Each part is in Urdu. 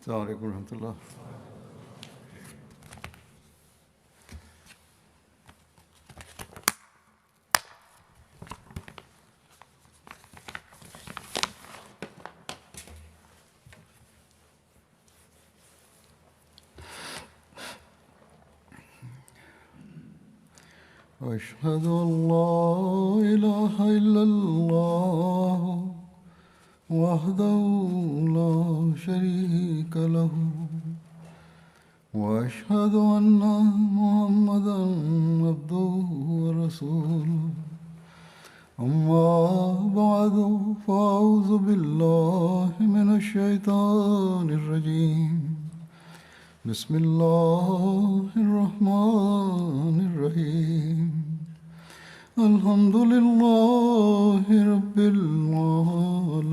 السلام علیکم ورحمۃ اللہ. أشهد أن لا إله إلا الله وحده لا شريك له وأشهد أن محمدا عبده ورسوله. أما بعد فأعوذ بالله من الشيطان الرجيم. بسم الله الرحمن الرحيم. الحمد لله رب العالمين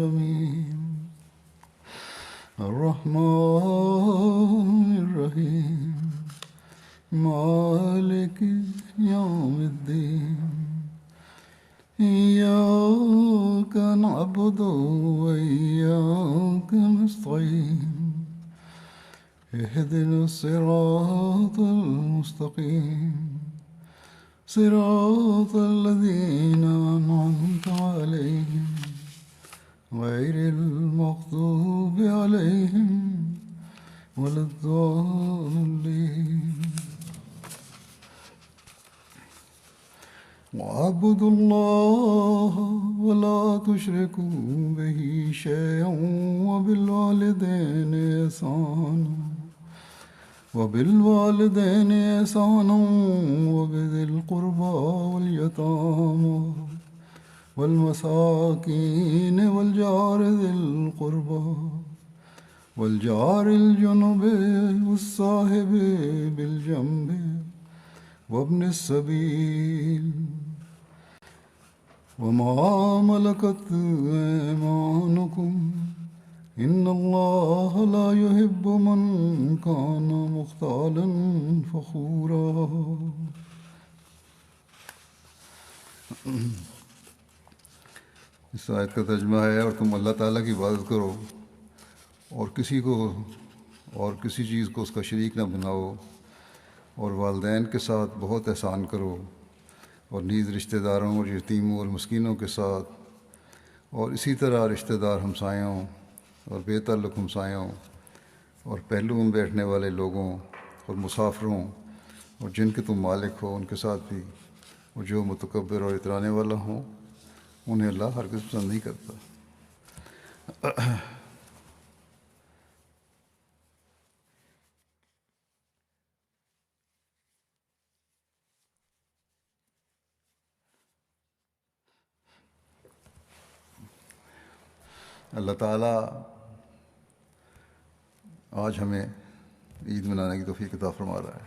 الرحمن الرحيم مالك يوم الدين. إياك نعبد وإياك نستعين. اهدنا الصراط المستقيم صراط الذين أنعمت عليهم غير المغضوب عليهم ولا الضالين. واعبدوا الله ولا تشركوا به شيئا وبالوالدين إحسانا وبذي القربى واليتامى والمساكين والجار ذي القربى والجار الجنب والصاحب بالجنب وابن السبيل وما ملكت أيمانكم إن الله لا يحب من كان مختالا فخورا. اس آیت کا ترجمہ ہے اور تم اللہ تعالیٰ کی عبادت کرو اور کسی چیز کو اس کا شریک نہ بناؤ اور والدین کے ساتھ بہت احسان کرو اور نیز رشتہ داروں اور یتیموں اور مسکینوں کے ساتھ اور اسی طرح رشتہ دار ہمسایوں اور بے تعلق ہمسایوں اور پہلو میں بیٹھنے والے لوگوں اور مسافروں اور جن کے تم مالک ہو ان کے ساتھ بھی، اور جو متکبر اور اترانے والا ہوں انہیں اللہ ہرگز پسند نہیں کرتا. اللہ تعالیٰ آج ہمیں عید منانے کی توفیق عطا فرما رہا ہے،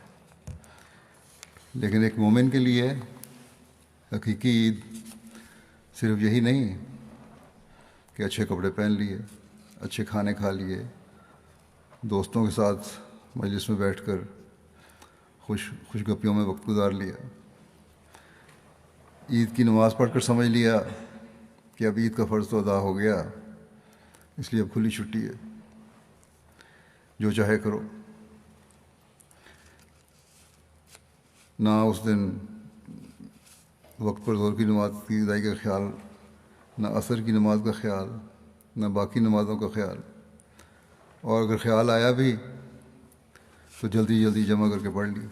لیکن ایک مومن کے لیے حقیقی عید صرف یہی نہیں کہ اچھے کپڑے پہن لیے، اچھے کھانے کھا لیے، دوستوں کے ساتھ مجلس میں بیٹھ کر خوش گپیوں میں وقت گزار لیا، عید کی نماز پڑھ کر سمجھ لیا کہ اب عید کا فرض تو ادا ہو گیا، اس لیے اب کھلی چھٹی ہے، جو چاہے کرو. نہ اس دن وقت پر ظہر کی نماز کی ادائیگی کا خیال، نہ عصر کی نماز کا خیال، نہ باقی نمازوں کا خیال، اور اگر خیال آیا بھی تو جلدی جمع کر کے پڑھ لی.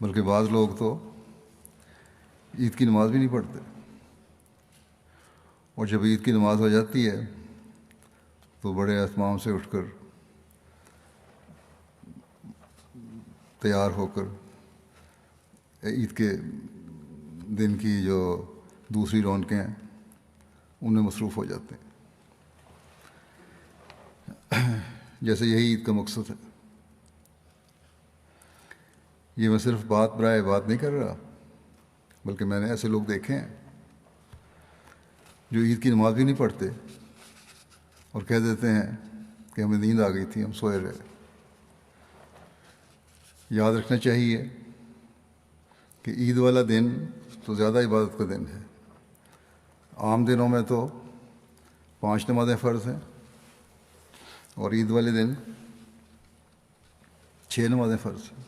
بلکہ بعض لوگ تو عید کی نماز بھی نہیں پڑھتے، اور جب عید کی نماز ہو جاتی ہے تو بڑے اہتمام سے اٹھ کر تیار ہو کر عید کے دن کی جو دوسری رونقیں ہیں ان میں مصروف ہو جاتے ہیں، جیسے یہی عید کا مقصد ہے. یہ میں صرف برائے بات نہیں کر رہا، بلکہ میں نے ایسے لوگ دیکھے ہیں جو عید کی نماز بھی نہیں پڑھتے اور کہہ دیتے ہیں کہ ہمیں نیند آ گئی تھی، ہم سوئے رہے. یاد رکھنا چاہیے کہ عید والا دن تو زیادہ عبادت کا دن ہے. عام دنوں میں تو 5 نمازیں فرض ہیں اور عید والے دن 6 نمازیں فرض ہیں،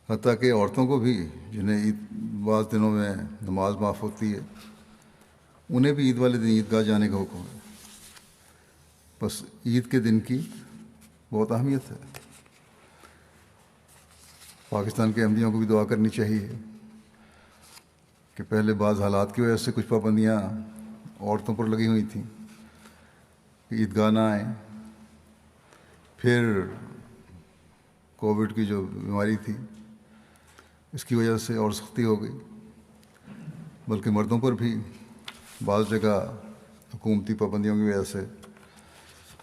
حتیٰ کہ عورتوں کو بھی جنہیں عید بعض دنوں میں نماز معاف ہوتی ہے انہیں بھی عید والے دن عیدگاہ جانے کا حکم ہے۔ بس عید کے دن کی بہت اہمیت ہے۔ پاکستان کے احمدیوں کو بھی دعا کرنی چاہیے کہ پہلے بعض حالات کی وجہ سے کچھ پابندیاں عورتوں پر لگی ہوئی تھیں کہ عیدگاہ نہ آئیں، پھر کووڈ کی جو بیماری تھی اس کی وجہ سے اور سختی ہو گئی، بلکہ مردوں پر بھی بعض جگہ حکومتی پابندیوں کی وجہ سے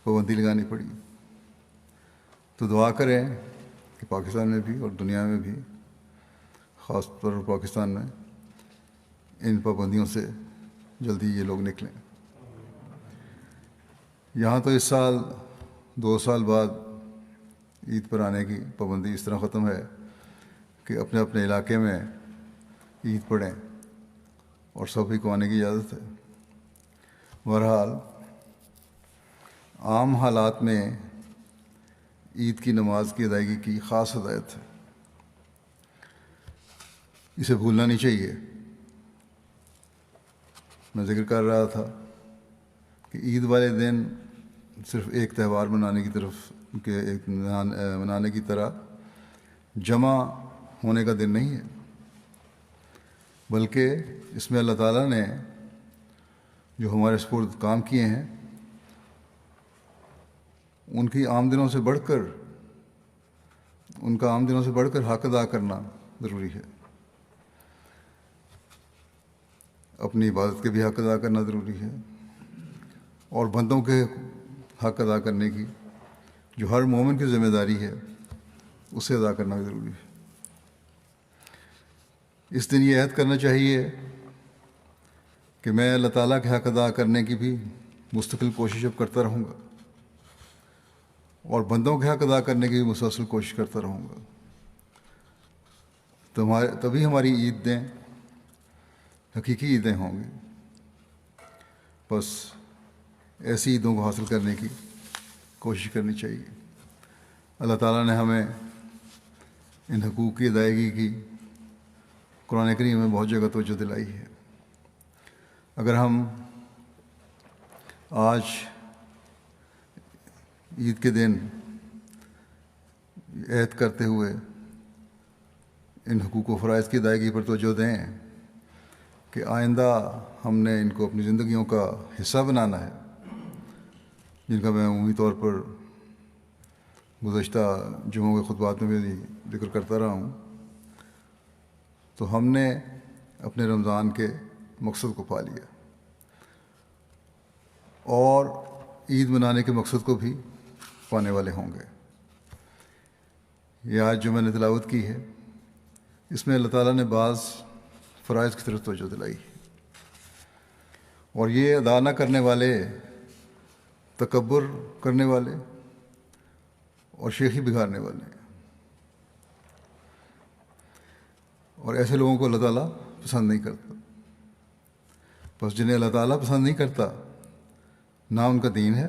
پابندی لگانی پڑی۔ تو دعا کریں کہ پاکستان میں بھی اور دنیا میں بھی، خاص طور پر پاکستان میں، ان پابندیوں سے جلدی یہ لوگ نکلیں۔ یہاں تو اس سال 2 سال بعد عید پر آنے کی پابندی اس طرح ختم ہے کہ اپنے اپنے علاقے میں عید پڑھیں اور سبھی کو آنے کی اجازت ہے۔ بہرحال عام حالات میں عید کی نماز کی ادائیگی کی خاص ہدایت ہے، اسے بھولنا نہیں چاہیے۔ میں ذکر کر رہا تھا کہ عید والے دن صرف ایک تہوار منانے کی طرح جمع ہونے کا دن نہیں ہے، بلکہ اس میں اللہ تعالیٰ نے جو ہمارے سپرد کام کیے ہیں ان کا عام دنوں سے بڑھ کر حق ادا کرنا ضروری ہے۔ اپنی عبادت کے بھی حق ادا کرنا ضروری ہے، اور بندوں کے حق ادا کرنے کی جو ہر مومن کی ذمہ داری ہے اسے ادا کرنا بھی ضروری ہے۔ اس دن یہ عہد کرنا چاہیے کہ میں اللہ تعالیٰ کے حق ادا کرنے کی بھی مستقل کوشش اب کرتا رہوں گا، اور بندوں کے حق ادا کرنے کی بھی مسلسل کوشش کرتا رہوں گا۔ تبھی ہماری عیدیں حقیقی عیدیں ہوں گی۔ بس ایسی عیدوں کو حاصل کرنے کی کوشش کرنی چاہیے۔ اللہ تعالیٰ نے ہمیں ان حقوق کی ادائیگی کی قرآن کریم میں بہت جگہ توجہ دلائی ہے۔ اگر ہم آج عید کے دن عہد کرتے ہوئے ان حقوق و فرائض کی ادائیگی پر توجہ دیں کہ آئندہ ہم نے ان کو اپنی زندگیوں کا حصہ بنانا ہے، جن کا میں عمومی طور پر گزشتہ جمعوں کے خطبات میں بھی ذکر کرتا رہا ہوں، تو ہم نے اپنے رمضان کے مقصد کو پا لیا، اور عید منانے کے مقصد کو بھی پانے والے ہوں گے۔ یہ آج جو میں نے تلاوت کی ہے اس میں اللہ تعالیٰ نے بعض فرائض کی طرف توجہ دلائی ہے، اور یہ ادا نہ کرنے والے، تکبر کرنے والے اور شیخی بگاڑنے والے ہیں، اور ایسے لوگوں کو اللہ تعالیٰ پسند نہیں کرتا۔ بس جنہیں اللہ تعالیٰ پسند نہیں کرتا، نہ ان کا دین ہے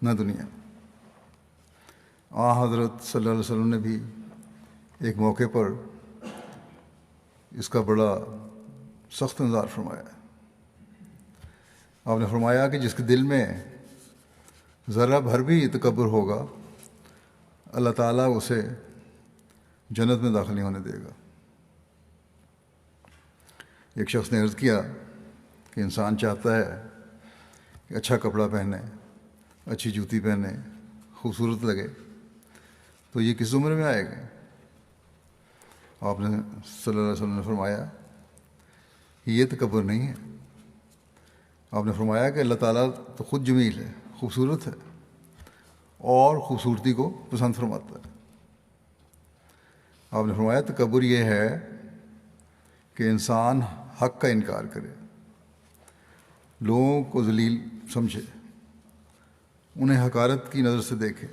نہ دنیا۔ حضرت صلی اللہ علیہ وسلم نے بھی ایک موقع پر اس کا بڑا سخت انذار فرمایا۔ آپ نے فرمایا کہ جس کے دل میں ذرہ بھر بھی تکبر ہوگا، اللہ تعالیٰ اسے جنت میں داخل نہیں ہونے دے گا۔ ایک شخص نے عرض کیا کہ انسان چاہتا ہے کہ اچھا کپڑا پہنے، اچھی جوتی پہنے، خوبصورت لگے، تو یہ کس عمر میں آئے گا؟ آپ نے صلی اللہ علیہ وسلم نے فرمایا کہ یہ تکبر نہیں ہے۔ آپ نے فرمایا کہ اللہ تعالیٰ تو خود جمیل ہے، خوبصورت ہے، اور خوبصورتی کو پسند فرماتا ہے۔ آپ نے فرمایا تکبر یہ ہے کہ انسان حق کا انکار کرے، لوگوں کو ذلیل سمجھے، انہیں حقارت کی نظر سے دیکھے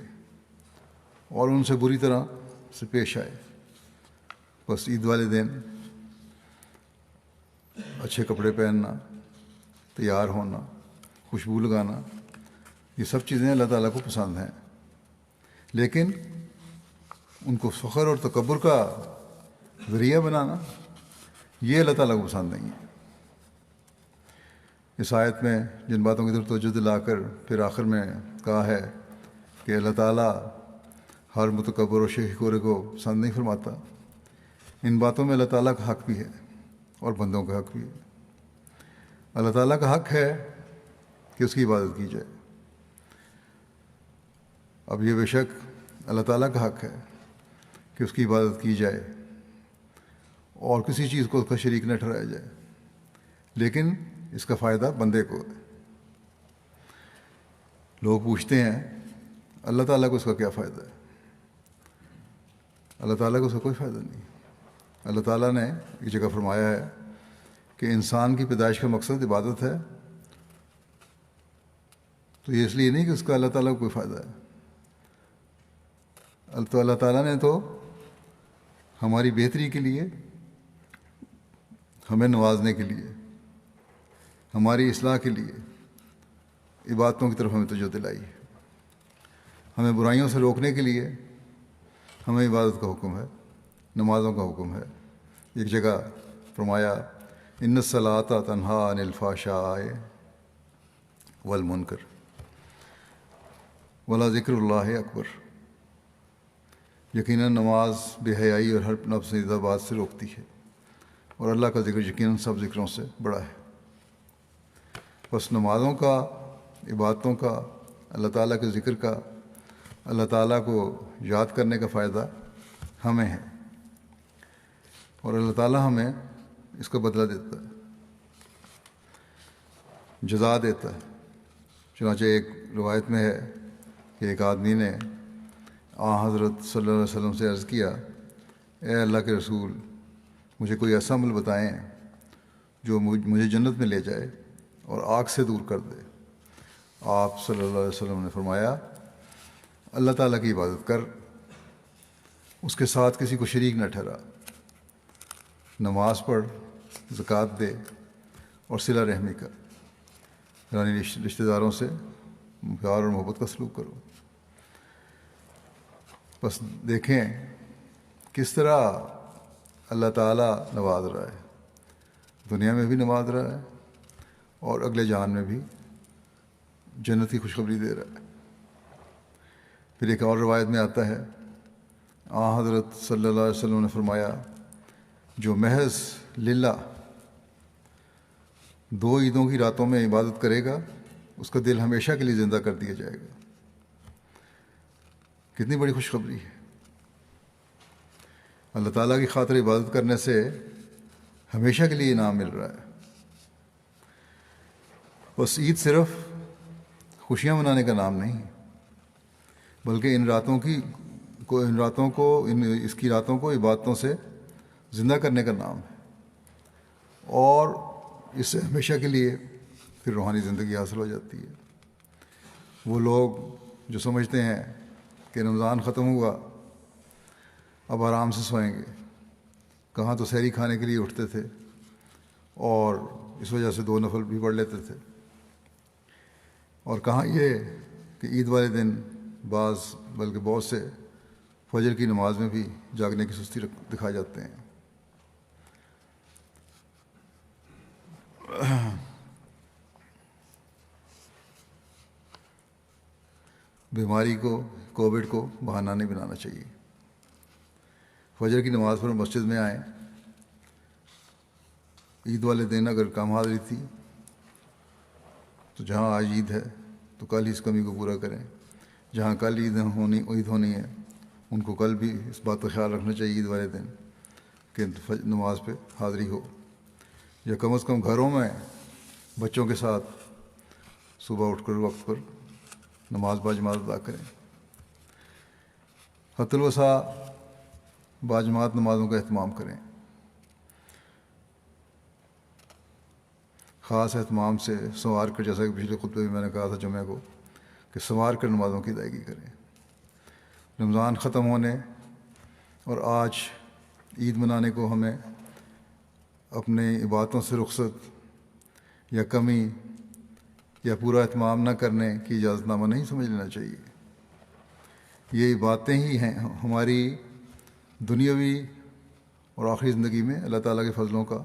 اور ان سے بری طرح سے پیش آئے۔ بس عید والے دن اچھے کپڑے پہننا، تیار ہونا، خوشبو لگانا، یہ سب چیزیں اللہ تعالیٰ کو پسند ہیں، لیکن ان کو فخر اور تکبر کا ذریعہ بنانا یہ اللہ تعالیٰ کو پسند نہیں ہے۔ اس آیت میں جن باتوں کی طرف توجہ دلا کر پھر آخر میں کہا ہے کہ اللہ تعالیٰ ہر متکبر و شیخ خورے کو پسند نہیں فرماتا، ان باتوں میں اللہ تعالیٰ کا حق بھی ہے اور بندوں کا حق بھی ہے۔ اللہ تعالیٰ کا حق ہے کہ اس کی عبادت کی جائے۔ اب یہ بے شک اللہ تعالیٰ کا حق ہے کہ اس کی عبادت کی جائے اور کسی چیز کو اس کا شریک نہ ٹھہرایا جائے، لیکن اس کا فائدہ بندے کو ہے۔ لوگ پوچھتے ہیں اللہ تعالیٰ کو اس کا کیا فائدہ ہے؟ اللہ تعالیٰ کو اس کا کوئی فائدہ نہیں۔ اللہ تعالیٰ نے ایک جگہ فرمایا ہے کہ انسان کی پیدائش کا مقصد عبادت ہے، تو یہ اس لیے نہیں کہ اس کا اللہ تعالیٰ کو کوئی فائدہ ہے۔ تو اللہ تعالیٰ نے تو ہماری بہتری کے لیے، ہمیں نوازنے کے لیے، ہماری اصلاح کے لیے عبادتوں کی طرف ہمیں توجہ دلائی ہے۔ ہمیں برائیوں سے روکنے کے لیے ہمیں عبادت کا حکم ہے، نمازوں کا حکم ہے۔ ایک جگہ فرمایا ان الصلاۃ تنہیٰ عن الفحشاء والمنکر ولذکر اللہ اکبر۔ یقیناً نماز بے حیائی اور ہر ناپسندیدہ بات سے روکتی ہے، اور اللہ کا ذکر یقیناً سب ذکروں سے بڑا ہے۔ بس نمازوں کا، عبادتوں کا، اللہ تعالیٰ کے ذکر کا، اللہ تعالیٰ کو یاد کرنے کا فائدہ ہمیں ہے، اور اللہ تعالیٰ ہمیں اس کا بدلہ دیتا ہے، جزا دیتا ہے۔ چنانچہ ایک روایت میں ہے کہ ایک آدمی نے حضرت صلی اللہ علیہ وسلم سے عرض کیا، اے اللہ کے رسول، مجھے کوئی ایسا عمل بتائیں جو مجھے جنت میں لے جائے اور آگ سے دور کر دے۔ آپ صلی اللہ علیہ وسلم نے فرمایا، اللہ تعالیٰ کی عبادت کر، اس کے ساتھ کسی کو شریک نہ ٹھہرا، نماز پڑھ، زکوٰۃ دے اور صلہ رحمی کر، یعنی رشتہ داروں سے پیار اور محبت کا سلوک کرو۔ بس دیکھیں کس طرح اللہ تعالیٰ نواز رہا ہے، دنیا میں بھی نواز رہا ہے اور اگلے جہان میں بھی جنت کی خوشخبری دے رہا ہے۔ پھر ایک اور روایت میں آتا ہے، حضرت صلی اللہ علیہ وسلم نے فرمایا، جو محض للہ 2 عیدوں کی راتوں میں عبادت کرے گا، اس کا دل ہمیشہ کے لیے زندہ کر دیا جائے گا۔ کتنی بڑی خوشخبری ہے! اللہ تعالیٰ کی خاطر عبادت کرنے سے ہمیشہ کے لیے انعام مل رہا ہے۔ بس عید صرف خوشیاں منانے کا نام نہیں، بلکہ اس کی راتوں کو عبادتوں سے زندہ کرنے کا نام ہے، اور اس سے ہمیشہ کے لیے پھر روحانی زندگی حاصل ہو جاتی ہے۔ وہ لوگ جو سمجھتے ہیں کہ رمضان ختم ہوا، اب آرام سے سوئیں گے، کہاں تو سحری کھانے کے لیے اٹھتے تھے اور اس وجہ سے 2 نفل بھی پڑھ لیتے تھے، اور کہاں یہ کہ عید والے دن بلکہ بہت سے فجر کی نماز میں بھی جاگنے کی سستی دکھا جاتے ہیں۔ بیماری کو، کووڈ کو بہانہ نہیں بنانا چاہیے۔ فجر کی نماز پر مسجد میں آئیں، عید والے دن اگر کم حاضری تھی تو جہاں آج عید ہے تو کل ہی اس کمی کو پورا کریں، جہاں کل عید ہونی ہے ان کو کل بھی اس بات کا خیال رکھنا چاہیے عید والے دن کہ نماز پہ حاضری ہو، یا کم از کم گھروں میں بچوں کے ساتھ صبح اٹھ کر وقت پر نماز باجماعت ادا کریں۔ حتی الوسع باجماعت نمازوں کا اہتمام کریں، خاص اہتمام سے سنوار کر، جیسا کہ پچھلے خطبے میں میں نے کہا تھا جمعہ کو، کہ سنوار کر نمازوں کی ادائیگی کریں۔ رمضان ختم ہونے اور آج عید منانے کو ہمیں اپنے عبادتوں سے رخصت یا کمی یا پورا اہتمام نہ کرنے کی اجازت نامہ نہیں سمجھ لینا چاہیے۔ یہ باتیں ہی ہیں ہماری دنیاوی اور آخری زندگی میں اللہ تعالیٰ کے فضلوں کا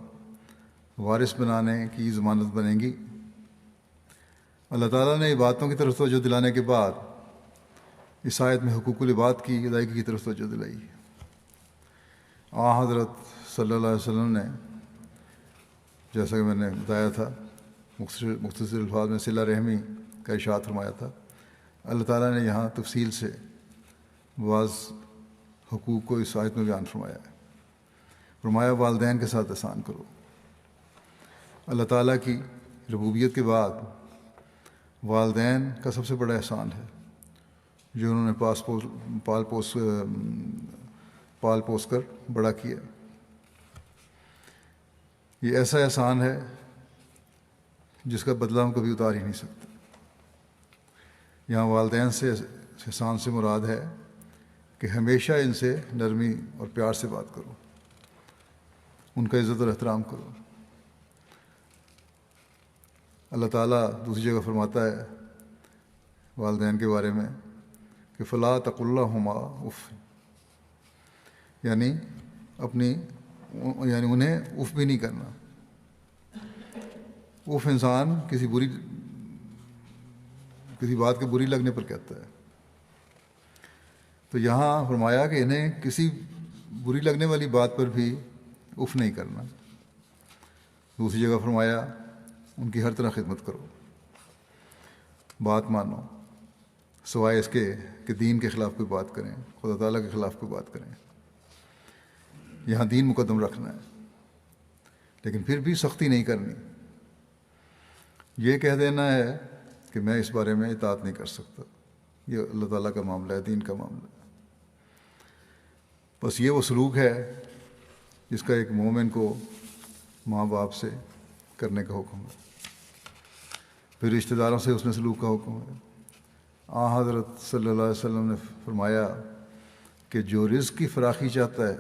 وارث بنانے کی ضمانت بنیں گی۔ اللہ تعالیٰ نے عبادتوں کی طرف توجہ دلانے کے بعد اس آیت میں حقوق العباد کی ادائیگی کی طرف توجہ دلائی۔ حضرت صلی اللہ علیہ وسلم نے، جیسا کہ میں نے بتایا تھا، مختصر الفاظ میں صلہ رحمی کا ارشاد فرمایا تھا۔ اللہ تعالیٰ نے یہاں تفصیل سے بعض حقوق کو اس آیت میں بیان فرمایا ہے۔ فرمایا والدین کے ساتھ احسان کرو۔ اللہ تعالیٰ کی ربوبیت کے بعد والدین کا سب سے بڑا احسان ہے جو انہوں نے پال پوس کر بڑا کیا۔ یہ ایسا احسان ہے جس کا بدلہ ہم کبھی اتار ہی نہیں سکتے۔ یہاں والدین سے احسان سے مراد ہے کہ ہمیشہ ان سے نرمی اور پیار سے بات کرو، ان کا عزت اور احترام کرو۔ اللہ تعالیٰ دوسری جگہ فرماتا ہے والدین کے بارے میں کہ فلا تقل لہما اف، یعنی انہیں اف بھی نہیں کرنا۔ اف انسان کسی بات کے بری لگنے پر کہتا ہے، تو یہاں فرمایا کہ انہیں کسی بری لگنے والی بات پر بھی اف نہیں کرنا۔ دوسری جگہ فرمایا ان کی ہر طرح خدمت کرو، بات مانو، سوائے اس کے کہ دین کے خلاف کوئی بات کریں، خدا تعالیٰ کے خلاف کوئی بات کریں۔ یہاں دین مقدم رکھنا ہے، لیکن پھر بھی سختی نہیں کرنی۔ یہ کہہ دینا ہے کہ میں اس بارے میں اطاعت نہیں کر سکتا، یہ اللہ تعالیٰ کا معاملہ ہے، دین کا معاملہ ہے۔ بس یہ وہ سلوک ہے جس کا ایک مومن کو ماں باپ سے کرنے کا حکم ہے، پھر رشتہ داروں سے اس نے سلوک کا حکم ہے۔ حضرت صلی اللہ علیہ وسلم نے فرمایا کہ جو رزق کی فراخی چاہتا ہے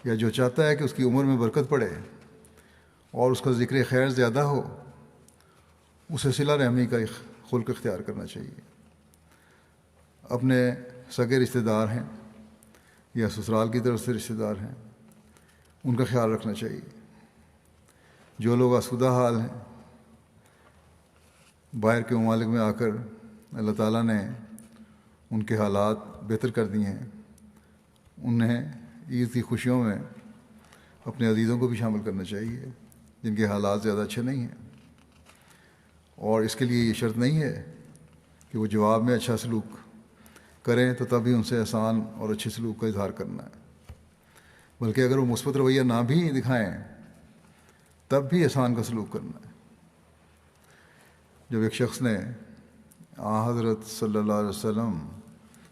یا جو چاہتا ہے کہ اس کی عمر میں برکت پڑے اور اس کا ذکر خیر زیادہ ہو، اسے صلہ رحمی کا خلق اختیار کرنا چاہیے۔ اپنے سگے رشتہ دار ہیں یا سسرال کی طرف سے رشتہ دار ہیں، ان کا خیال رکھنا چاہیے۔ جو لوگ آسودہ حال ہیں، باہر کے ممالک میں آ کر اللہ تعالیٰ نے ان کے حالات بہتر کر دیے ہیں، انہیں عید کی خوشیوں میں اپنے عزیزوں کو بھی شامل کرنا چاہیے جن کے حالات زیادہ اچھے نہیں ہیں، اور اس کے لیے یہ شرط نہیں ہے کہ وہ جواب میں اچھا سلوک کریں تو تب ہی ان سے احسان اور اچھے سلوک کا اظہار کرنا ہے، بلکہ اگر وہ مثبت رویہ نہ بھی دکھائیں تب بھی احسان کا سلوک کرنا ہے۔ جب ایک شخص نے حضرت صلی اللہ علیہ وسلم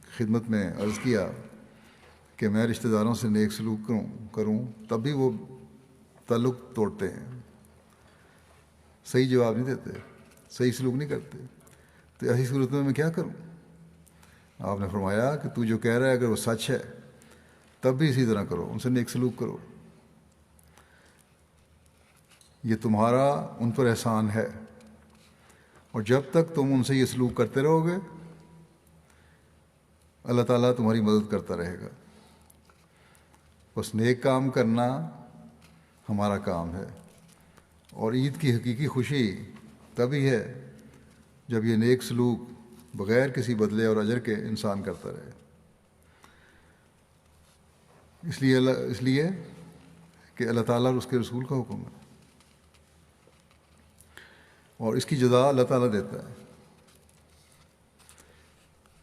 کی خدمت میں عرض کیا کہ میں رشتہ داروں سے نیک سلوک کروں تب بھی وہ تعلق توڑتے ہیں، صحیح جواب نہیں دیتے، صحیح سلوک نہیں کرتے، تو ایسی صورت میں کیا کروں؟ آپ نے فرمایا کہ تو جو کہہ رہا ہے اگر وہ سچ ہے تب بھی اسی طرح کرو، ان سے نیک سلوک کرو، یہ تمہارا ان پر احسان ہے، اور جب تک تم ان سے یہ سلوک کرتے رہو گے اللہ تعالیٰ تمہاری مدد کرتا رہے گا۔ بس نیک کام کرنا ہمارا کام ہے، اور عید کی حقیقی خوشی تبھی ہے جب یہ نیک سلوک بغیر کسی بدلے اور اجر کے انسان کرتا رہے، اس لیے کہ اللہ تعالیٰ اور اس کے رسول کا حکم ہے، اور اس کی جزا اللہ تعالیٰ دیتا ہے۔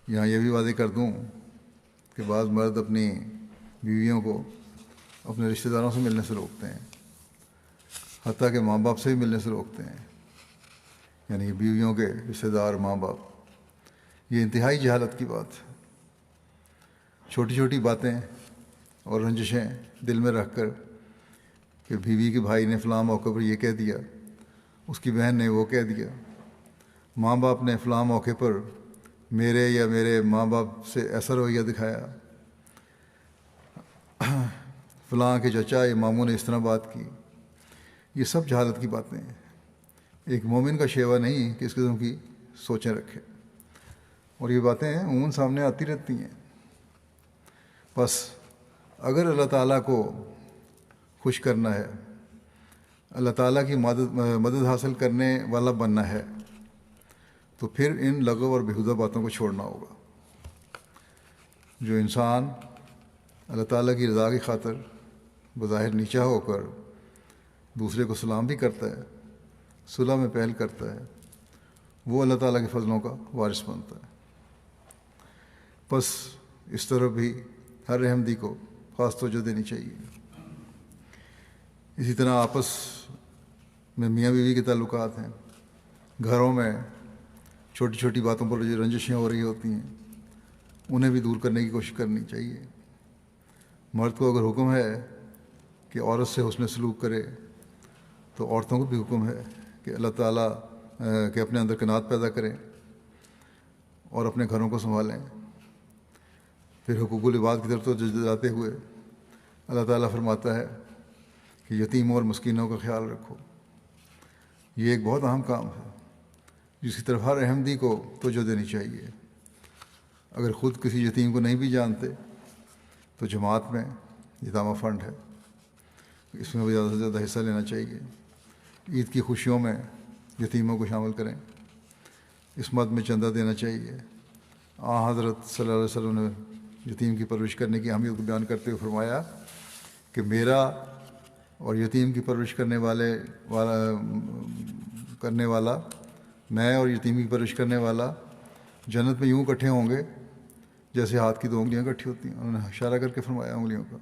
یہاں یہ بھی واضح کر دوں کہ بعض مرد اپنی بیویوں کو اپنے رشتہ داروں سے ملنے سے روکتے ہیں، حتیٰ کہ ماں باپ سے بھی ملنے سے روکتے ہیں، یعنی بیویوں کے رشتہ دار ماں باپ۔ یہ انتہائی جہالت کی بات ہے۔ چھوٹی چھوٹی باتیں اور رنجشیں دل میں رکھ کر کہ بیوی کے بھائی نے فلاں موقع پر یہ کہہ دیا، اس کی بہن نے وہ کہہ دیا، ماں باپ نے فلاں موقع پر میرے یا میرے ماں باپ سے ایسا رویہ دکھایا، فلاں کے چچا یا ماموں نے اس طرح بات کی، یہ سب جہالت کی باتیں ہیں۔ ایک مومن کا شیوا نہیں کہ اس قسم کی سوچیں رکھے، اور یہ باتیں عموماً سامنے آتی رہتی ہیں۔ بس اگر اللہ تعالیٰ کو خوش کرنا ہے، اللہ تعالیٰ کی مدد حاصل کرنے والا بننا ہے، تو پھر ان لغو اور بیہودہ باتوں کو چھوڑنا ہوگا۔ جو انسان اللہ تعالیٰ کی رضا کی خاطر بظاہر نیچا ہو کر دوسرے کو سلام بھی کرتا ہے، صلح میں پہل کرتا ہے، وہ اللہ تعالیٰ کے فضلوں کا وارث بنتا ہے۔ بس اس طرف بھی ہر احمدی کو خاص توجہ دینی چاہیے۔ اسی طرح آپس میں میاں بیوی کے تعلقات ہیں، گھروں میں چھوٹی چھوٹی باتوں پر جو رنجشیں ہو رہی ہوتی ہیں انہیں بھی دور کرنے کی کوشش کرنی چاہیے۔ مرد کو اگر حکم ہے کہ عورت سے حسن سلوک کرے، تو عورتوں کو بھی حکم ہے کہ اللہ تعالیٰ کہ اپنے اندر قناعت پیدا کریں اور اپنے گھروں کو سنبھالیں۔ پھر حقوق العباد کی طرف توجہ دلاتے ہوئے اللہ تعالیٰ فرماتا ہے کہ یتیموں اور مسکینوں کا خیال رکھو۔ یہ ایک بہت اہم کام ہے جس کی طرف ہر احمدی کو توجہ دینی چاہیے۔ اگر خود کسی یتیم کو نہیں بھی جانتے تو جماعت میں یتامہ فنڈ ہے، اس میں بھی زیادہ سے زیادہ حصہ لینا چاہیے۔ عید کی خوشیوں میں یتیموں کو شامل کریں، اس مد میں چندہ دینا چاہیے۔ حضرت صلی اللہ علیہ وسلم نے یتیم کی پرورش کرنے کی اہمیت کو بیان کرتے ہوئے فرمایا کہ میرا اور یتیم کی پرورش کرنے والا میں اور یتیم کی پرورش کرنے والا جنت میں یوں اکٹھے ہوں گے جیسے ہاتھ کی دو انگلیاں اکٹھی ہوتی ہیں۔ انہوں نے اشارہ کر کے فرمایا انگلیوں کا۔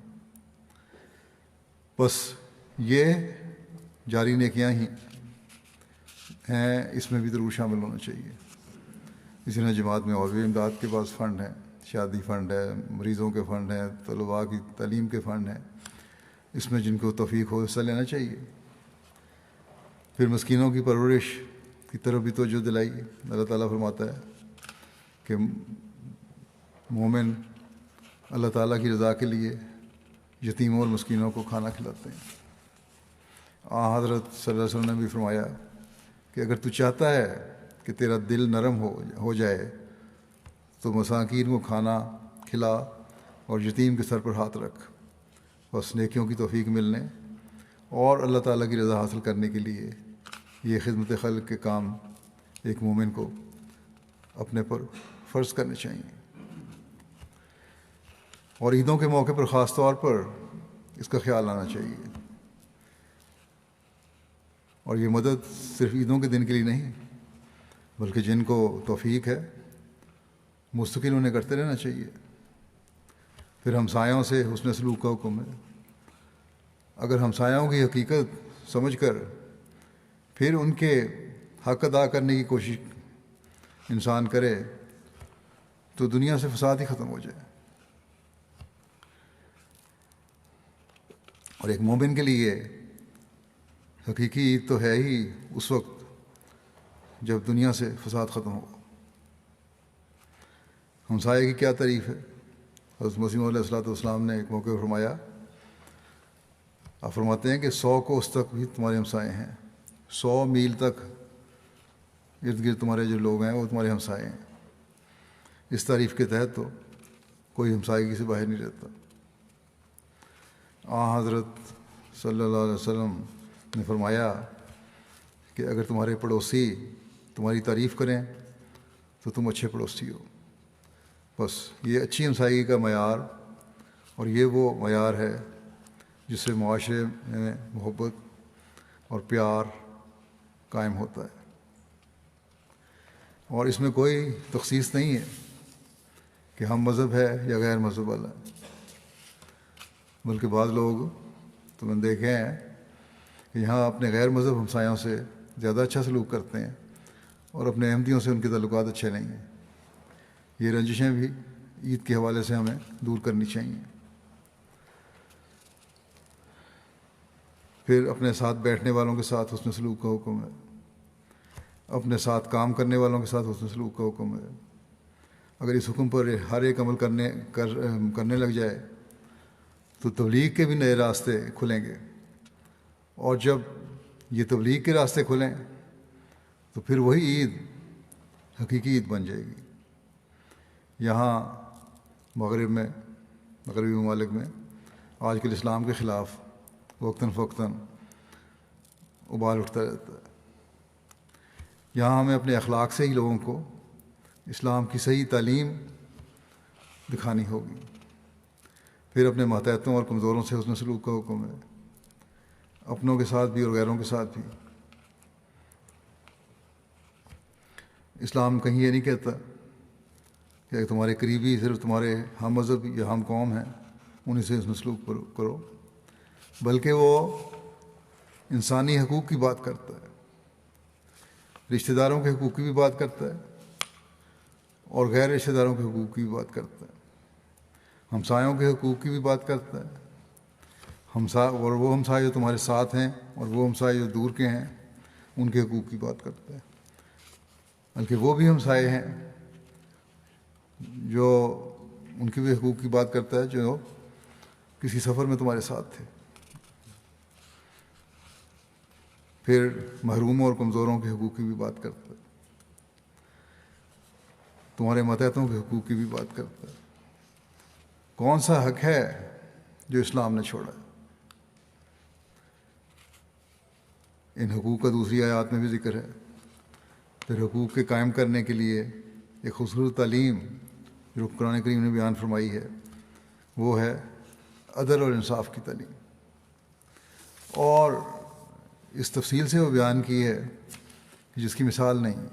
بس یہ جاری نیکیاں ہی ہیں، اس میں بھی ضرور شامل ہونا چاہیے۔ اسی طرح جماعت میں اور بھی امداد کے بعض فنڈ ہیں، شادی فنڈ ہے، مریضوں کے فنڈ ہیں، طلباء کی تعلیم کے فنڈ ہیں، اس میں جن کو توفیق ہو حصہ لینا چاہیے۔ پھر مسکینوں کی پرورش کی طرف بھی توجہ دلائیے۔ اللہ تعالیٰ فرماتا ہے کہ مومن اللہ تعالیٰ کی رضا کے لیے یتیموں اور مسکینوں کو کھانا کھلاتے ہیں۔ حضرت صلی اللہ علیہ وسلم نے بھی فرمایا کہ اگر تو چاہتا ہے کہ تیرا دل نرم ہو جائے تو مساکین کو کھانا کھلا اور یتیم کے سر پر ہاتھ رکھ۔ بس نیکیوں کی توفیق ملنے اور اللہ تعالیٰ کی رضا حاصل کرنے کے لیے یہ خدمت خلق کے کام ایک مومن کو اپنے پر فرض کرنے چاہیے۔ اور عیدوں کے موقع پر خاص طور پر اس کا خیال آنا چاہیے۔ اور یہ مدد صرف عیدوں کے دن کے لیے نہیں بلکہ جن کو توفیق ہے مستقل انہیں کرتے رہنا چاہیے۔ پھر ہمسایوں سے حسن سلوک کا حکم ہے۔ اگر ہمسایوں کی حقیقت سمجھ کر پھر ان کے حق ادا کرنے کی کوشش انسان کرے تو دنیا سے فساد ہی ختم ہو جائے۔ اور ایک مومن کے لیے حقیقی عید تو ہے ہی اس وقت جب دنیا سے فساد ختم ہو۔ ہمسائے کی کیا تعریف ہے۔ حضرت مسیح علیہ والسلام نے ایک موقع فرمایا، آپ فرماتے ہیں کہ 100 کوس تک بھی تمہارے ہمسائے ہیں، 100 میل تک ارد گرد تمہارے جو لوگ ہیں وہ تمہارے ہمسائے ہیں۔ اس تعریف کے تحت تو کوئی ہمسائیگی سے باہر نہیں رہتا۔ حضرت صلی اللہ علیہ وسلم نے فرمایا کہ اگر تمہارے پڑوسی تمہاری تعریف کریں تو تم اچھے پڑوسی ہو۔ بس یہ اچھی ہمسائیگی کا معیار، اور یہ وہ معیار ہے جس سے معاشرے میں محبت اور پیار قائم ہوتا ہے۔ اور اس میں کوئی تخصیص نہیں ہے کہ ہم مذہب ہے یا غیر مذہب والا، بلکہ بعض لوگ تو میں نے دیکھے ہیں کہ یہاں اپنے غیر مذہب ہمسایوں سے زیادہ اچھا سلوک کرتے ہیں اور اپنے احمدیوں سے ان کے تعلقات اچھے نہیں ہیں۔ یہ رنجشیں بھی عید کے حوالے سے ہمیں دور کرنی چاہیے۔ پھر اپنے ساتھ بیٹھنے والوں کے ساتھ حسن سلوک کا حکم ہے، اپنے ساتھ کام کرنے والوں کے ساتھ حسن سلوک کا حکم ہے۔ اگر اس حکم پر ہر ایک عمل کرنے لگ جائے تو تبلیغ کے بھی نئے راستے کھلیں گے، اور جب یہ تبلیغ کے راستے کھلیں تو پھر وہی عید حقیقی عید بن جائے گی۔ یہاں مغربی ممالک میں آج کل اسلام کے خلاف وقتاً فوقتاً ابال اٹھتا رہتا ہے۔ یہاں ہمیں اپنے اخلاق سے ہی لوگوں کو اسلام کی صحیح تعلیم دکھانی ہوگی، پھر اپنے ماتحتوں اور کمزوروں سے حسن سلوک کا حکم ہے، اپنوں کے ساتھ بھی اور غیروں کے ساتھ بھی۔ اسلام کہیں یہ نہیں کہتا کہ تمہارے قریبی صرف تمہارے ہم مذہب یا ہم قوم ہیں انہیں سے حسن سلوک کرو، بلکہ وہ انسانی حقوق کی بات کرتا ہے، رشتہ داروں کے حقوق کی بھی بات کرتا ہے اور غیر رشتہ داروں کے حقوق کی بھی بات کرتا ہے، ہمسایوں کے حقوق کی بھی بات کرتا ہے، اور وہ ہمسائے جو تمہارے ساتھ ہیں اور وہ ہمسائے جو دور کے ہیں ان کے حقوق کی بات کرتا ہے، بلکہ وہ بھی ہمسائے ہیں جو ان کے بھی حقوق کی بات کرتا ہے جو کسی سفر میں تمہارے ساتھ تھے۔ پھر محروموں اور کمزوروں کے حقوق کی بھی بات کرتا ہے، تمہارے ماتحتوں کے حقوق کی بھی بات کرتا ہے۔ کون سا حق ہے جو اسلام نے چھوڑا ہے؟ ان حقوق کا دوسری آیات میں بھی ذکر ہے۔ پھر حقوق کے قائم کرنے کے لیے ایک خصوصی تعلیم جو قرآن کریم نے بیان فرمائی ہے وہ ہے عدل اور انصاف کی تعلیم، اور اس تفصیل سے وہ بیان کی ہے جس کی مثال نہیں ہے،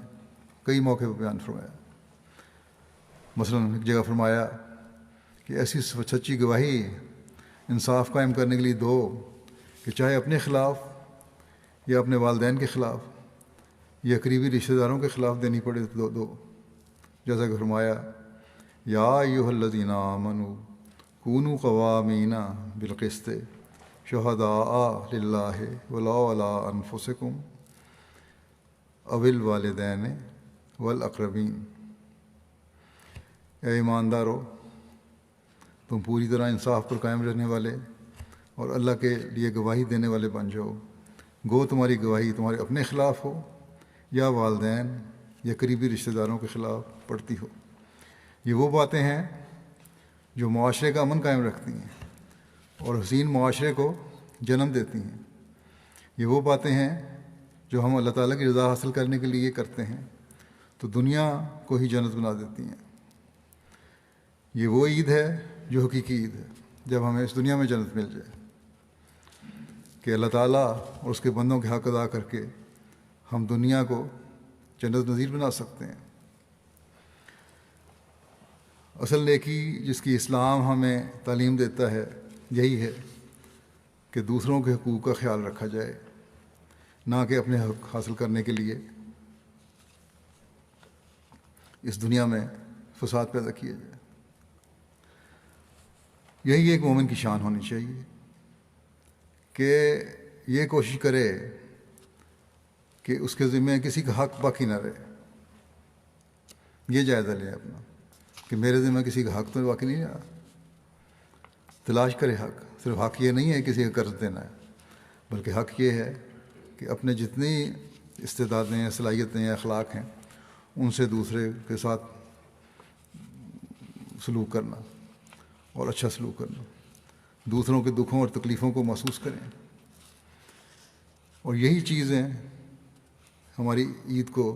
کئی موقع پر بیان فرمایا۔ مثلاً ایک جگہ فرمایا کہ ایسی سچی گواہی انصاف قائم کرنے کے لیے دو کہ چاہے اپنے خلاف یا اپنے والدین کے خلاف یا قریبی رشتہ داروں کے خلاف دینی پڑے تو دو، جیسا کہ فرمایا یا ایھا الذین آمنوا کونوا قوامین بالقسط شہداء للہ ولو علی انفسکم او الوالدین والاقربین۔ اے ایماندارو، تم پوری طرح انصاف پر قائم رہنے والے اور اللہ کے لیے گواہی دینے والے بن جاؤ، گو تمہاری گواہی تمہارے اپنے خلاف ہو یا والدین یا قریبی رشتہ داروں کے خلاف پڑتی ہو۔ یہ وہ باتیں ہیں جو معاشرے کا امن قائم رکھتی ہیں اور حسین معاشرے کو جنم دیتی ہیں۔ یہ وہ باتیں ہیں جو ہم اللہ تعالیٰ کی رضا حاصل کرنے کے لیے کرتے ہیں تو دنیا کو ہی جنت بنا دیتی ہیں۔ یہ وہ عید ہے جو حقیقی عید ہے، جب ہمیں اس دنیا میں جنت مل جائے کہ اللہ تعالیٰ اور اس کے بندوں کے حق ادا کر کے ہم دنیا کو جنت نظیر بنا سکتے ہیں۔ اصل نیکی جس کی اسلام ہمیں تعلیم دیتا ہے یہی ہے کہ دوسروں کے حقوق کا خیال رکھا جائے، نہ کہ اپنے حق حاصل کرنے کے لیے اس دنیا میں فساد پیدا کیا جائے۔ یہی ایک مومن کی شان ہونی چاہیے کہ یہ کوشش کرے کہ اس کے ذمہ کسی کا حق باقی نہ رہے۔ یہ جائزہ لیں اپنا کہ میرے ذمہ کسی کا حق تو باقی نہیں رہا، تلاش کرے حق۔ صرف حق یہ نہیں ہے کسی کا قرض دینا ہے، بلکہ حق یہ ہے کہ اپنے جتنی استعدادیں ہیں، صلاحیتیں ہیں، اخلاق ہیں، ان سے دوسرے کے ساتھ سلوک کرنا اور اچھا سلوک کرنا، دوسروں کے دکھوں اور تکلیفوں کو محسوس کریں۔ اور یہی چیزیں ہماری عید کو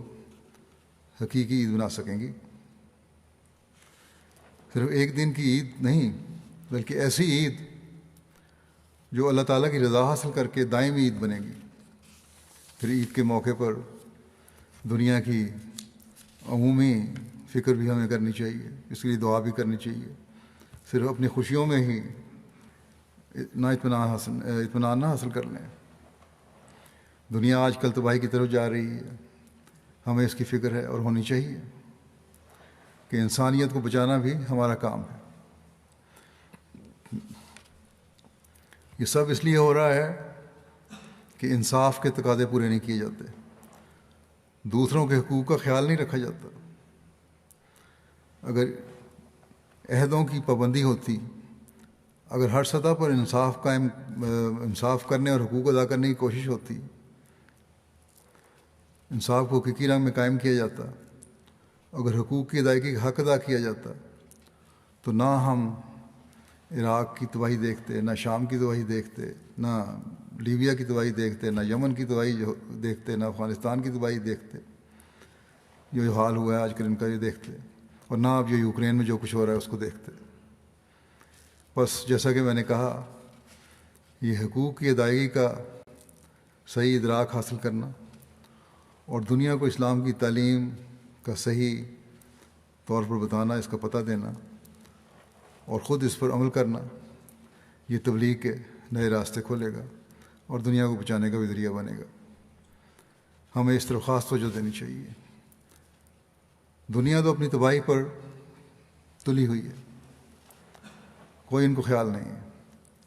حقیقی عید بنا سکیں گی۔ صرف ایک دن کی عید نہیں، بلکہ ایسی عید جو اللہ تعالیٰ کی رضا حاصل کر کے دائمی عید بنے گی۔ پھر عید کے موقع پر دنیا کی عمومی فکر بھی ہمیں کرنی چاہیے، اس کے لیے دعا بھی کرنی چاہیے۔ صرف اپنی خوشیوں میں ہی اطمینان نہ حاصل کر لیں۔ دنیا آج کل تباہی کی طرف جا رہی ہے، ہمیں اس کی فکر ہے اور ہونی چاہیے کہ انسانیت کو بچانا بھی ہمارا کام ہے۔ یہ سب اس لیے ہو رہا ہے کہ انصاف کے تقاضے پورے نہیں کیے جاتے، دوسروں کے حقوق کا خیال نہیں رکھا جاتا۔ اگر عہدوں کی پابندی ہوتی، اگر ہر سطح پر انصاف کرنے اور حقوق ادا کرنے کی کوشش ہوتی، انصاف کو حقیقی رنگ میں قائم کیا جاتا، اگر حقوق کی ادائیگی کا حق ادا کیا جاتا، تو نہ ہم عراق کی تباہی دیکھتے، نہ شام کی تباہی دیکھتے، نہ لیبیا کی تباہی دیکھتے، نہ یمن کی تباہی دیکھتے، نہ افغانستان کی تباہی دیکھتے، جو حال ہوا ہے آج کل ان کا یہ دیکھتے، اور نہ اب جو یوکرین میں جو کچھ ہو رہا ہے اس کو دیکھتے۔ بس جیسا کہ میں نے کہا، یہ حقوق کی ادائیگی کا صحیح ادراک حاصل کرنا اور دنیا کو اسلام کی تعلیم کا صحیح طور پر بتانا، اس کا پتہ دینا اور خود اس پر عمل کرنا، یہ تبلیغ کے نئے راستے کھولے گا اور دنیا کو بچانے کا بھی ذریعہ بنے گا۔ ہمیں اس طرف خاص توجہ دینی چاہیے۔ دنیا تو اپنی تباہی پر تلی ہوئی ہے، کوئی ان کو خیال نہیں ہے۔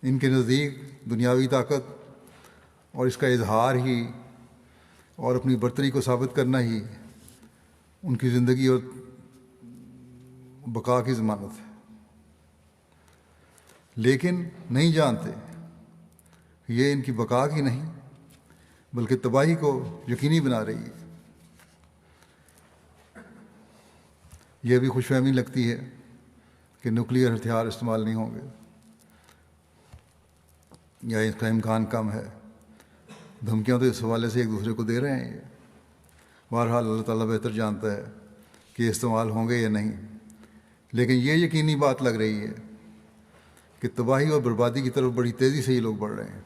ان کے نزدیک دنیاوی طاقت اور اس کا اظہار ہی اور اپنی برتری کو ثابت کرنا ہی ان کی زندگی اور بقا کی ضمانت ہے، لیکن نہیں جانتے کہ یہ ان کی بقا کی نہیں بلکہ تباہی کو یقینی بنا رہی ہے۔ یہ بھی خوش فہمی لگتی ہے کہ نیوکلیئر ہتھیار استعمال نہیں ہوں گے یا اس کا امکان کم ہے۔ دھمکیاں تو اس حوالے سے ایک دوسرے کو دے رہے ہیں۔ یہ بہرحال اللہ تعالیٰ بہتر جانتا ہے کہ استعمال ہوں گے یا نہیں، لیکن یہ یقینی بات لگ رہی ہے کہ تباہی اور بربادی کی طرف بڑی تیزی سے یہ لوگ بڑھ رہے ہیں،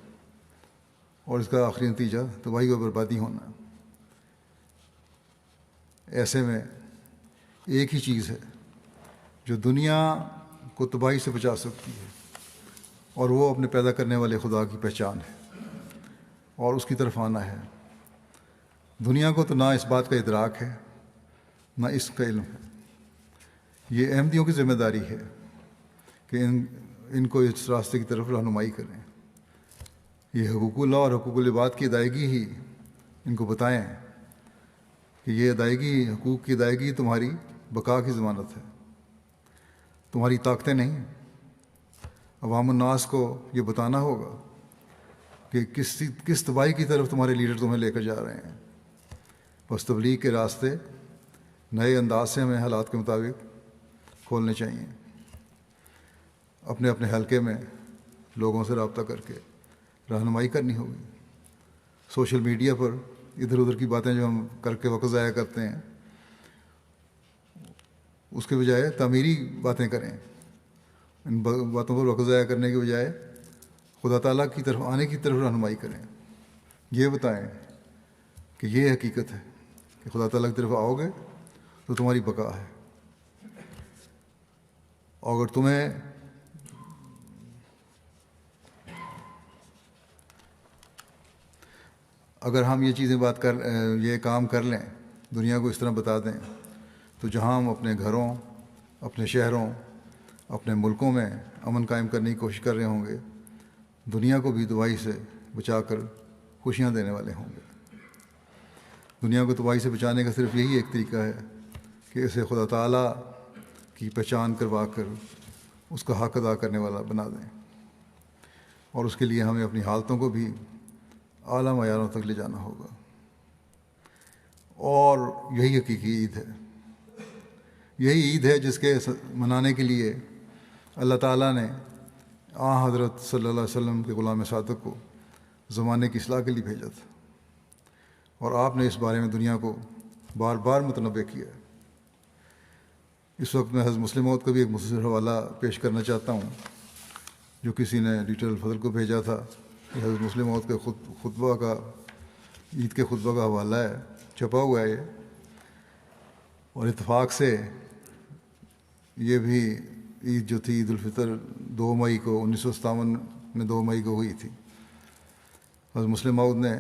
اور اس کا آخری نتیجہ تباہی اور بربادی ہونا۔ ایسے میں ایک ہی چیز ہے جو دنیا کو تباہی سے بچا سکتی ہے، اور وہ اپنے پیدا کرنے والے خدا کی پہچان ہے اور اس کی طرف آنا ہے۔ دنیا کو تو نہ اس بات کا ادراک ہے نہ اس کا علم ہے۔ یہ احمدیوں کی ذمہ داری ہے کہ ان کو اس راستے کی طرف رہنمائی کریں۔ یہ حقوق اللہ اور حقوق العباد کی ادائیگی ہی ان کو بتائیں کہ یہ ادائیگی، حقوق کی ادائیگی تمہاری بقا کی ضمانت ہے، تمہاری طاقتیں نہیں۔ عوام الناس کو یہ بتانا ہوگا کہ کس تباہی کی طرف تمہارے لیڈر تمہیں لے کر جا رہے ہیں۔ بس تبلیغ کے راستے نئے انداز سے ہمیں حالات کے مطابق کھولنے چاہیے۔ اپنے اپنے حلقے میں لوگوں سے رابطہ کر کے رہنمائی کرنی ہوگی۔ سوشل میڈیا پر ادھر ادھر کی باتیں جو ہم کر کے وقت ضائع کرتے ہیں، اس کے بجائے تعمیری باتیں کریں۔ ان باتوں پر وقت ضائع کرنے کے بجائے خدا تعالیٰ کی طرف آنے کی طرف رہنمائی کریں۔ یہ بتائیں کہ یہ حقیقت ہے کہ خدا تعالیٰ کی طرف آؤ گے تو تمہاری بقا ہے، اور اگر تمہیں اگر ہم یہ چیزیں یہ کام کر لیں، دنیا کو اس طرح بتا دیں، تو جہاں ہم اپنے گھروں، اپنے شہروں، اپنے ملکوں میں امن قائم کرنے کی کوشش کر رہے ہوں گے، دنیا کو بھی تباہی سے بچا کر خوشیاں دینے والے ہوں گے۔ دنیا کو تباہی سے بچانے کا صرف یہی ایک طریقہ ہے کہ اسے خدا تعالیٰ کی پہچان کروا کر اس کا حق ادا کرنے والا بنا دیں، اور اس کے لیے ہمیں اپنی حالتوں کو بھی اعلیٰ معیاروں تک لے جانا ہوگا۔ اور یہی حقیقی عید ہے، یہی عید ہے جس کے منانے کے لیے اللہ تعالیٰ نے حضرت صلی اللہ علیہ وسلم کے غلام صادق کو زمانے کی اصلاح کے لیے بھیجا تھا، اور آپ نے اس بارے میں دنیا کو بار بار متنبع کیا ہے۔ اس وقت میں حضرت مسلم موعود کا بھی ایک مختصر حوالہ پیش کرنا چاہتا ہوں، جو کسی نے ڈیٹیل الفضل کو بھیجا تھا۔ یہ حضرت مسلم موعود کے خطبہ کا، عید کے خطبہ کا حوالہ ہے، چھپا ہوا ہے یہ، اور اتفاق سے یہ بھی عید جو تھی عید الفطر 2 مئی کو 1957 میں 2 مئی کو ہوئی تھی۔ حضرت مسلم موعود نے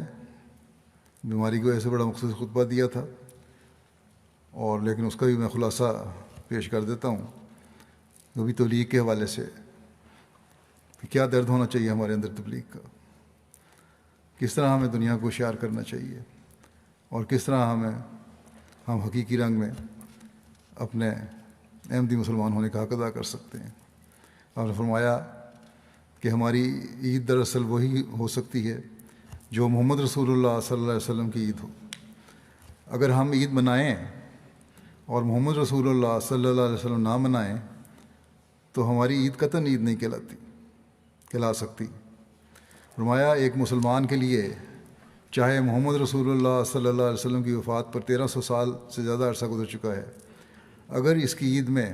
بیماری کی وجہ سے بڑا مختصر خطبہ دیا تھا، اور لیکن اس کا بھی میں خلاصہ پیش کر دیتا ہوں، وہ بھی تبلیغ کے حوالے سے کہ کیا درد ہونا چاہیے ہمارے اندر تبلیغ کا، کس طرح ہمیں دنیا کو ہوشیار کرنا چاہیے، اور کس طرح ہم حقیقی رنگ میں اپنے احمدی مسلمان ہونے کا حق ادا کر سکتے ہیں۔ آپ نے فرمایا کہ ہماری عید دراصل وہی ہو سکتی ہے جو محمد رسول اللہ صلی اللہ علیہ وسلم کی عید ہو، اگر ہم عید منائیں اور محمد رسول اللہ صلی اللہ علیہ وسلم نہ منائیں تو ہماری عید قطعاً عید نہیں کہلا سکتی۔ فرمایا ایک مسلمان کے لیے چاہے محمد رسول اللہ صلی اللہ علیہ وسلم کی وفات پر 1300 سال سے زیادہ عرصہ گزر چکا ہے، اگر اس کی عید میں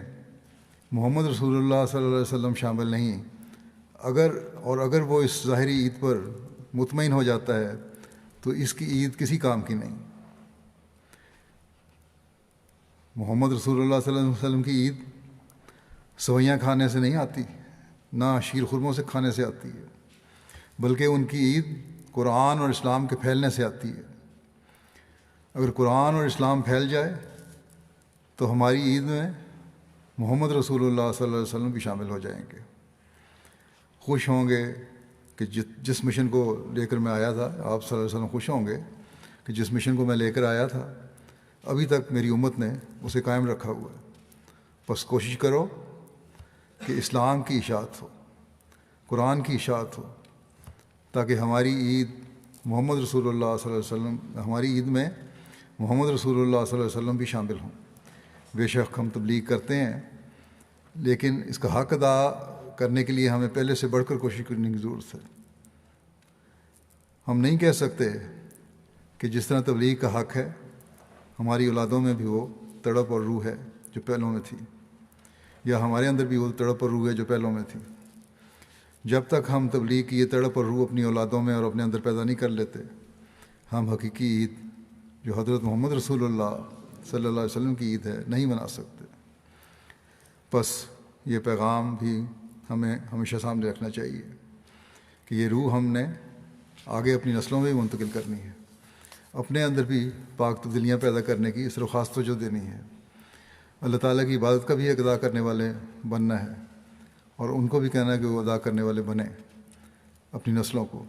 محمد رسول اللہ صلی اللہ علیہ وسلم شامل نہیں، اگر وہ اس ظاہری عید پر مطمئن ہو جاتا ہے تو اس کی عید کسی کام کی نہیں۔ محمد رسول اللہ صلی اللہ علیہ وسلم کی عید سوئیاں کھانے سے نہیں آتی، نہ شیر خرموں سے کھانے سے آتی ہے، بلکہ ان کی عید قرآن اور اسلام کے پھیلنے سے آتی ہے۔ اگر قرآن اور اسلام پھیل جائے تو ہماری عید میں محمد رسول اللہ صلی اللہ علیہ وسلم بھی شامل ہو جائیں گے، خوش ہوں گے کہ جس مشن کو لے کر میں آیا تھا، آپ صلی اللہ علیہ وسلم خوش ہوں گے کہ جس مشن کو میں لے کر آیا تھا ابھی تک میری امت نے اسے قائم رکھا ہوا ہے۔ بس کوشش کرو کہ اسلام کی اشاعت ہو، قرآن کی اشاعت ہو، تاکہ ہماری عید محمد رسول اللہ صلی اللہ علیہ وسلم، ہماری عید میں محمد رسول اللہ صلی اللہ علیہ وسلم بھی شامل ہوں۔ بے شک ہم تبلیغ کرتے ہیں، لیکن اس کا حق ادا کرنے کے لیے ہمیں پہلے سے بڑھ کر کوشش کرنے کی ضرورت ہے۔ ہم نہیں کہہ سکتے کہ جس طرح تبلیغ کا حق ہے ہماری اولادوں میں بھی وہ تڑپ اور روح ہے جو پہلوں میں تھی، یا ہمارے اندر بھی وہ تڑپ اور روح ہے جو پہلوں میں تھی۔ جب تک ہم تبلیغ کی یہ تڑپ اور روح اپنی اولادوں میں اور اپنے اندر پیدا نہیں کر لیتے، ہم حقیقی عید جو حضرت محمد رسول اللہ صلی اللہ علیہ وسلم کی عید ہے نہیں منا سکتے۔ بس یہ پیغام بھی ہمیں ہمیشہ سامنے رکھنا چاہیے کہ یہ روح ہم نے آگے اپنی نسلوں میں بھی منتقل کرنی ہے، اپنے اندر بھی پاک تبدیلیاں پیدا کرنے کی اس طرح خاص توجہ دینی ہے۔ اللہ تعالیٰ کی عبادت کا بھی ایک ادا کرنے والے بننا ہے، اور ان کو بھی کہنا ہے کہ وہ ادا کرنے والے بنیں، اپنی نسلوں کو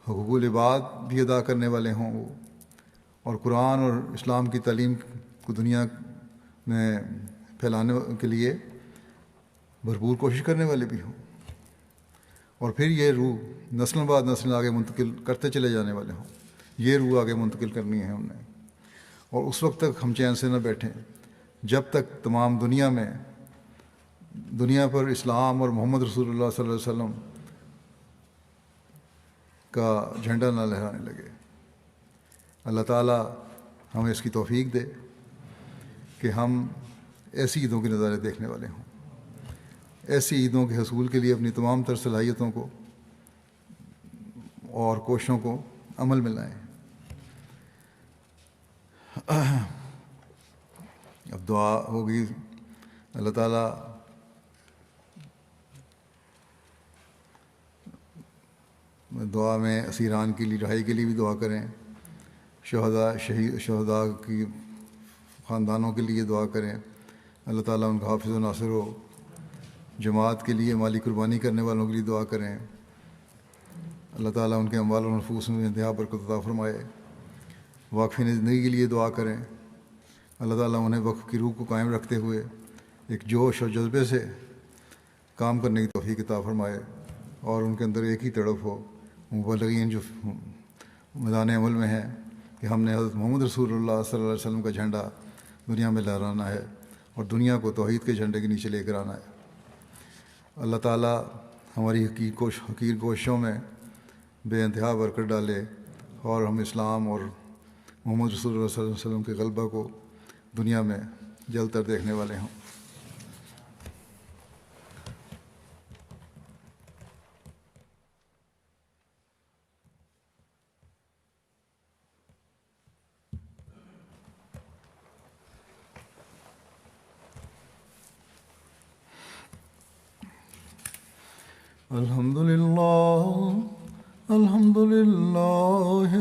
حقوق العباد بھی ادا کرنے والے ہوں وہ، اور قرآن اور اسلام کی تعلیم کو دنیا میں پھیلانے کے لیے بھرپور کوشش کرنے والے بھی ہوں، اور پھر یہ روح نسل بعد نسل آگے منتقل کرتے چلے جانے والے ہوں۔ یہ روح آگے منتقل کرنی ہے ہم نے، اور اس وقت تک ہم چین سے نہ بیٹھیں جب تک تمام دنیا پر اسلام اور محمد رسول اللہ صلی اللہ علیہ وسلم کا جھنڈا نہ لہرانے لگے۔ اللہ تعالیٰ ہمیں اس کی توفیق دے کہ ہم ایسی عیدوں کے نظارے دیکھنے والے ہوں، ایسی عیدوں کے حصول کے لیے اپنی تمام تر صلاحیتوں کو اور کوششوں کو عمل میں لائیں۔ اب دعا ہوگی۔ اللہ تعالیٰ دعا میں اسیران کی رہائی کے لیے بھی دعا کریں، شہداء کی خاندانوں کے لیے دعا کریں، اللہ تعالیٰ ان کا حافظ و ناصر ہو۔ جماعت کے لیے مالی قربانی کرنے والوں کے لیے دعا کریں، اللہ تعالیٰ ان کے اموال و نفوس میں انتہا برکت عطا فرمائے۔ واقفین زندگی کے لیے دعا کریں، اللہ تعالیٰ انہیں وقف کی روح کو قائم رکھتے ہوئے ایک جوش اور جذبے سے کام کرنے کی توفیق عطا فرمائے، اور ان کے اندر ایک ہی تڑپ ہو، مبلغین جو میدان عمل میں ہیں، کہ ہم نے حضرت محمد رسول اللہ صلی اللہ علیہ وسلم کا جھنڈا دنیا میں لہرانا ہے اور دنیا کو توحید کے جھنڈے کے نیچے لے کر آنا ہے۔ اللہ تعالیٰ ہماری حقیر کوششوں میں بے انتہا برکت ڈالے، اور ہم اسلام اور محمد رسول اللہ صلی اللہ علیہ وسلم کے غلبہ کو دنیا میں جلد تر دیکھنے والے ہوں۔ الحمد لله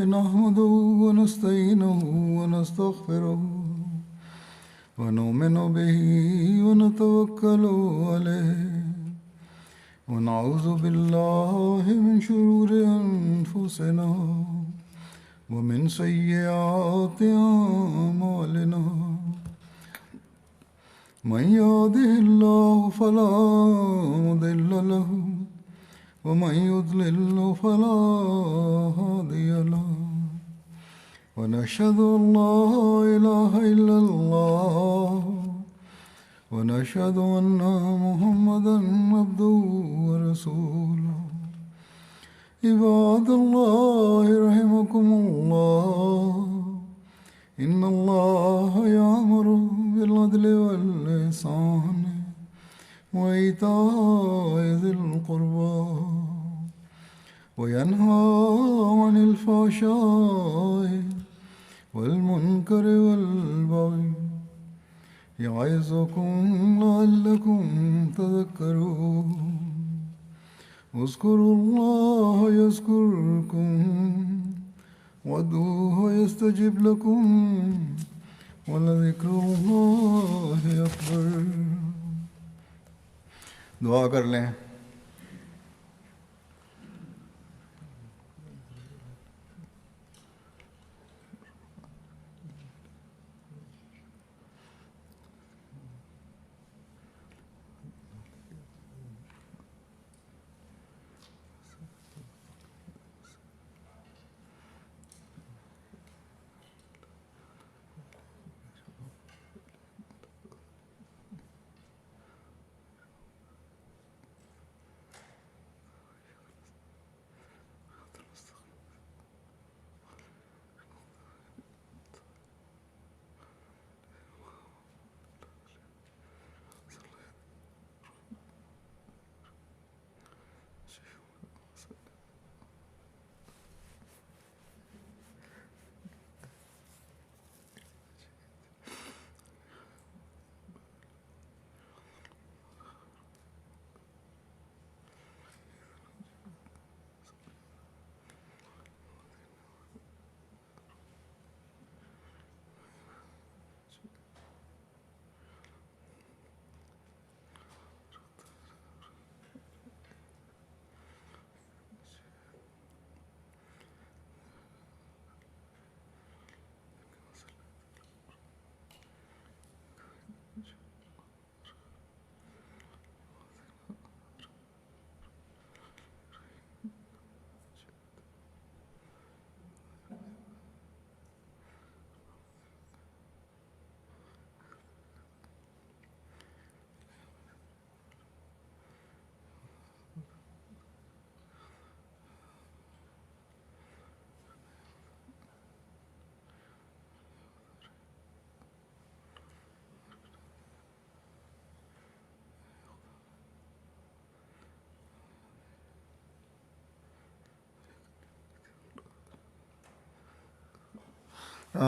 نحمده ونستعينه ونستغفره ونؤمن به ونتوكل عليه ونعوذ بالله من شرور أنفسنا ومن سيئات أعمالنا من يهده الله فلا مضل له ومن يضلل فلا هادي له ونشهد أن لا إله إلا الله ونشهد أن محمدا عبده ورسوله عباد الله رحمكم الله إن الله يأمر بالعدل والإحسان وإيتاء ذي القربى وينهى عن الفحشاء والمنكر والبغي يعظكم لعلكم تذكرون اذكروا الله يذكركم وادعوه يستجب لكم ولذكر الله أكبر. دعا کر لیں.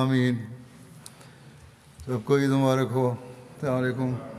آمین. سب کو عید مبارک ہو. السلام علیکم.